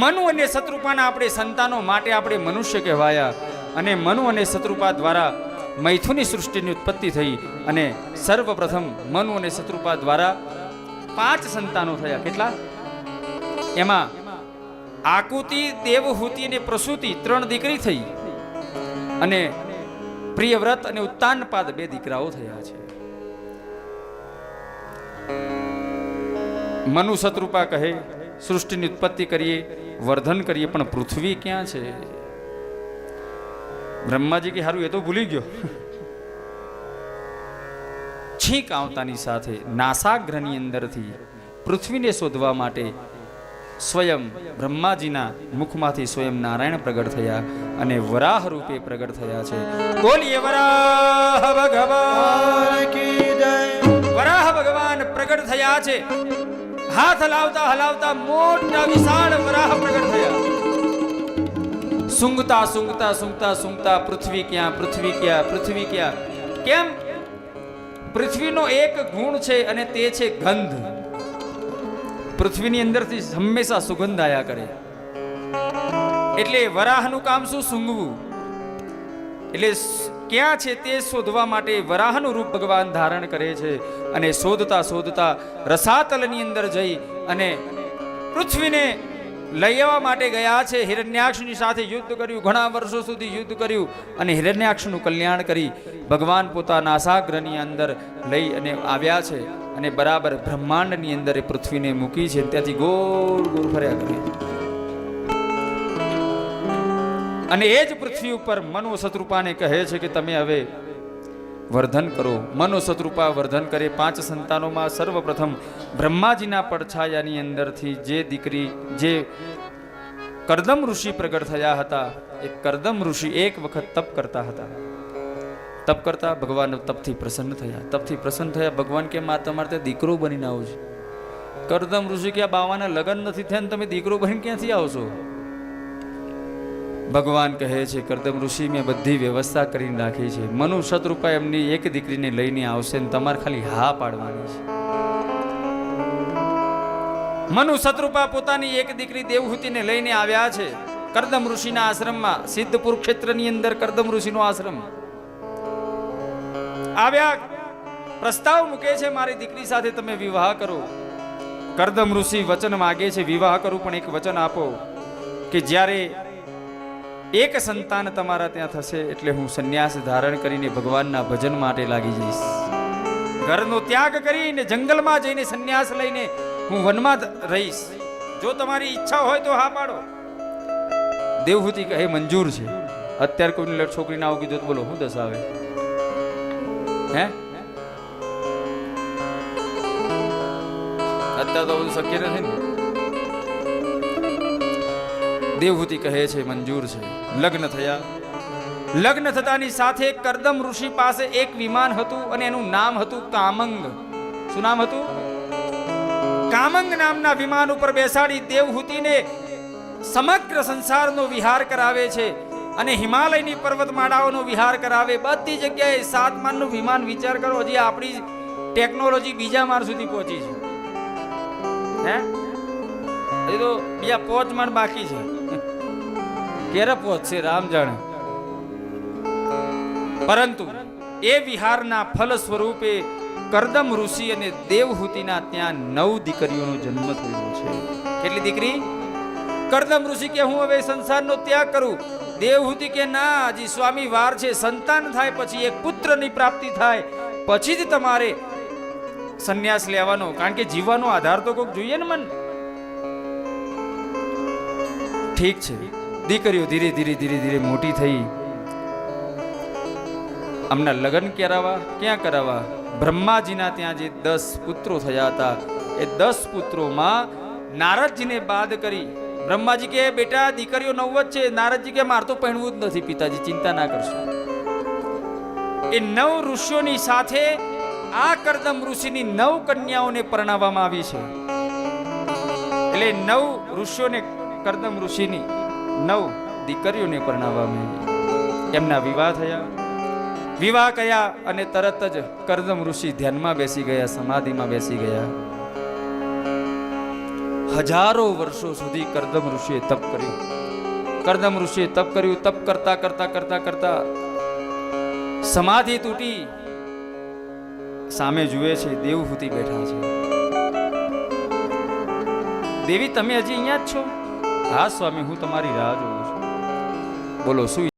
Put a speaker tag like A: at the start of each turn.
A: મનુ અને શત્રુપાના આપણે સંતાનો માટે આપણે મનુષ્ય કહેવાયા અને મનુ અને શત્રુપા દ્વારા મૈથુની સૃષ્ટિની ઉત્પત્તિ થઈ અને સર્વપ્રથમ મનુ અને શત્રુપા દ્વારા 5 સંતાનો થયા. કેટલા? એમાં આકુતિ, દેવહૂતિ અને પ્રસૂતિ 3 દીકરી થઈ અને પ્રિયવ્રત અને ઉત્તાનપાદ 2 દીકરાઓ થયા છે. મનુ શત્રુપા કહે સૃષ્ટિની ઉત્પત્તિ કરીએ, વર્ધન કરીએ, પણ પૃથ્વી ક્યાં છે? બ્રહ્માજી કે હારું એ તો ભૂલી ગયો. છીંક આવતાની સાથે નાસાગ્રની અંદરથી પૃથ્વીને શોધવા માટે સ્વયં બ્રહ્માજીના મુખમાંથી સ્વયં નારાયણ પ્રગટ થયા અને વરાહ રૂપે પ્રગટ થયા છે. બોલીએ વરાહ ભગવાન કી જય. વરાહ ભગવાન પ્રગટ થયા છે. હાથ હલાવતા હલાવતા મોટા વિશાળ વરાહ પ્રગટ થયા. સૂંઘતા સૂંઘતા સૂંઘતા સૂંઘતા પૃથ્વી ક્યાં, પૃથ્વી ક્યાં, પૃથ્વી ક્યાં? કેમ? પૃથ્વીનો એક ગુણ છે અને તે છે ગંધ. પૃથ્વીની અંદરથી હંમેશા સુગંધ આયા કરે. એટલે વરાહનું કામ શું? સૂંઘવું. એટલે ક્યાં છે તે શોધવા માટે વરાહનું રૂપ ભગવાન ધારણ કરે છે અને શોધતા શોધતા રસાતલની અંદર જઈ અને પૃથ્વીને લઈ આવવા માટે ગયા છે. હિરણ્યાક્ષની સાથે યુદ્ધ કર્યું, ઘણા વર્ષો સુધી યુદ્ધ કર્યું અને હિરણ્યાક્ષનું કલ્યાણ કરી ભગવાન પોતાના નાસાગ્રની અંદર લઈ અને આવ્યા છે અને બરાબર બ્રહ્માંડની અંદર એ પૃથ્વીને મૂકી છે. ત્યાંથી ગોળ ગોળ ફર્યા કરે અને એ જ પૃથ્વી ઉપર મનુ શત્રુપાને કહે છે કે તમે હવે વર્ધન કરો. મનુ શત્રુપા વર્ધન કરે. 5 સંતાનોમાં સર્વપ્રથમ બ્રહ્માજીના પડછાયાની અંદરથી જે દીકરી, જે કરદમ ઋષિ પ્રગટ થયા હતા, એ કરદમ ઋષિ એક વખત તપ કરતા હતા. તપ કરતા ભગવાન તપથી પ્રસન્ન થયા. તપથી પ્રસન્ન થયા. ભગવાન કે માં તમારે ત્યાં દીકરો બનીને આવો છો. કરદમ ઋષિ કે બાવાના લગ્ન નથી થયા ને તમે દીકરો બનીને ક્યાંથી આવશો? ભગવાન કહે છે કરદમ ઋષિ મેં બધી વ્યવસ્થા કરીને રાખી છે. મનુ શત્રુપા એમની એક દીકરીને લઈને આવશે ને તમારે ખાલી હા પાડવાની છે. મનુ શત્રુપા પોતાની એક દીકરી દેવહૂતિને લઈને આવ્યા છે કરદમ ઋષિના આશ્રમમાં. સિદ્ધપુર ક્ષેત્રની અંદર કરદમ ઋષિનો આશ્રમ. આવ્યા, પ્રસ્તાવ મૂકે છે મારી દીકરી સાથે તમે વિવાહ કરો. કરદમ ઋષિ વચન માગે છે વિવાહ કરું, પણ એક વચન આપો કે જ્યારે એક સંતાન તમારા ત્યાં થશે એટલે હું સંન્યાસ ધારણ કરીને ભગવાનના ભજન માટે લાગી જઈશ. ઘરનો ત્યાગ કરીને જંગલમાં જઈને સંન્યાસ લઈને હું વનમાં રહીશ. જો તમારી ઈચ્છા હોય તો હા પાડો. દેવહૂતિ કહે મંજૂર છે. અત્યારે કોઈને છોકરીને આવું કીધું બોલો હું દસ આવે? હે અત્યારે તો બધું શક્ય નથી ને. દેવહૂતિ કહે છે મંજૂર છે. લગ્ન થયા. લગ્ન થતાની સાથે કરદમ ઋષિ પાસે એક વિમાન હતું અને એનું નામ હતું કામંગ. શું નામ હતું? કામંગ નામના વિમાન ઉપર બેસાડી દેવહૂતિને સમગ્ર સંસારનો વિહાર કરાવે છે અને હિમાલયની પર્વતમાળાઓનો વિહાર કરાવે. બધી જગ્યાએ 7 માળનું વિમાન. વિચાર કરો, હજી આપણી ટેકનોલોજી બીજા માળ સુધી પહોંચી છે. હે હજી તો બીજા 5 માળ બાકી છે. ક્યારે પહોંચશે રામ જાણે. પરંતુ એ વિહારના ફલ સ્વરૂપે કરદમ ઋષિ અને દેવહૂતિના ત્યાં 9 દીકરીઓનો જન્મ થયો છે. કેટલી દીકરી? કરદમ ઋષિ કે હું હવે સંસારનો ત્યાગ કરું. દેવહૂતિ કે ના, હજી સ્વામી વાર છે. સંતાન થાય પછી એક પુત્રની પ્રાપ્તિ થાય પછી જ તમારે સંન્યાસ લેવાનો. કારણ કે જીવવાનો આધાર તો કોઈક જોઈએ ને મન. ઠીક છે. દીકરીઓ ધીરે ધીરે ધીરે ધીરે મોટી થઈ. આમના લગ્ન ક્યાં કરાવવા? બ્રહ્માજીના ત્યાં જે 10 પુત્રો થયા હતા એ 10 પુત્રોમાં નારદજીને બાદ કરી. બ્રહ્માજી કે બેટા દીકરીઓ 9 જ છે. નારદજી કે માર તો પહેણવું જ નથી પિતાજી, ચિંતા ના કરશો. એ 9 ઋષિઓની સાથે આ કરદમ ઋષિની 9 કન્યાઓને પરણાવવામાં આવી છે. એટલે 9 ઋષિઓને કરદમ ઋષિની 9 દીકરીઓને પરણાવવામાં આવી. એમના વિવાહ થયા. વિવાહ કર્યા અને તરત જ કરદમ ઋષિ ધ્યાનમાં બેસી ગયા, સમાધિમાં બેસી ગયા. હજારો વર્ષો સુધી કરદમ ઋષિએ તપ કર્યું. કરદમ ઋષિએ તપ કર્યું. તપ કરતા કરતા કરતા કરતા સમાધિ તૂટી. સામે જુએ છે દેવહૂતિ બેઠા છે. દેવી તમે હજી અહીંયા જ છો? હા સ્વામી, હું તમારી રાહ જોઉં છું. બોલો શું